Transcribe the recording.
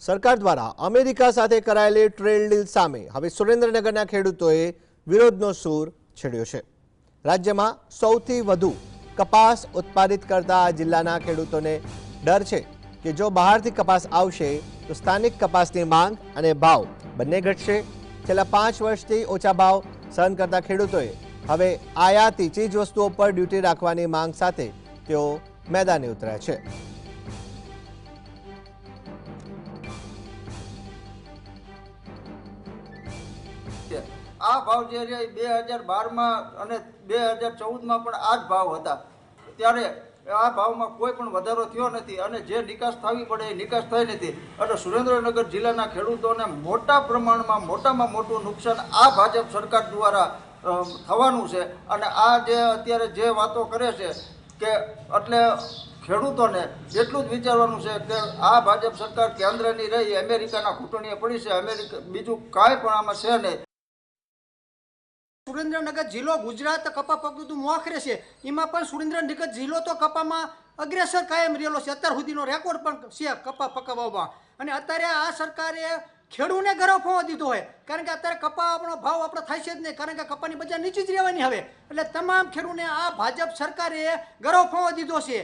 સરકાર દ્વારા અમેરિકા સાથે કરાયેલી ટ્રેડ ડીલ સામે હવે સુરેન્દ્રનગરના ખેડૂતોએ વિરોધનો સૂર છેડ્યો છે। રાજ્યમાં સૌથી વધુ કપાસ ઉત્પાદિત કરતા આ જિલ્લાના ખેડૂતોને ડર છે કે જો બહારથી કપાસ આવશે તો સ્થાનિક કપાસની માંગ અને ભાવ બંને ઘટશે। છેલ્લા 5 વર્ષથી ઓછા ભાવ સહન કરતા ખેડૂતોએ હવે આયાતી ચીજવસ્તુઓ પર ડ્યુટી રાખવાની માંગ સાથે તેઓ મેદાને ઉતર્યા છે। આ ભાવ જે છે 2012માં અને 2014માં પણ આ જ ભાવ હતા। ત્યારે આ ભાવમાં કોઈ પણ વધારો થયો નથી અને જે નિકાસ થવી પડે એ નિકાસ થઈ નથી। એટલે સુરેન્દ્રનગર જિલ્લાના ખેડૂતોને મોટા પ્રમાણમાં મોટામાં મોટું નુકસાન આ ભાજપ સરકાર દ્વારા થવાનું છે। અને આ જે અત્યારે જે વાતો કરે છે કે એટલે ખેડૂતોને એટલું જ વિચારવાનું છે કે આ ભાજપ સરકાર કેન્દ્રની રહી અમેરિકાના ઘૂંટણીએ પડી છે। અમેરિકા બીજું કાંઈ પણ આમાં છે નહીં। સુરેન્દ્રનગર જિલ્લો ગુજરાત કપા પકડતું મોખરે છે, એમાં પણ સુરેન્દ્રનગર જિલ્લો તો કપામાં અગ્રેસર કાયમ રહેલો છે। અત્યાર સુધીનો રેકોર્ડ પણ છે કપા પકવવામાં। અને અત્યારે આ સરકારે ખેડૂને ગરવ ફોવા દીધો હોય, કારણ કે અત્યારે કપા આપણો ભાવ આપણો થાય છે જ નહીં, કારણ કે કપાની બજાર નીચી જ રહેવાની હવે। એટલે તમામ ખેડૂને આ ભાજપ સરકારે ગરવ ફોવા દીધો છે।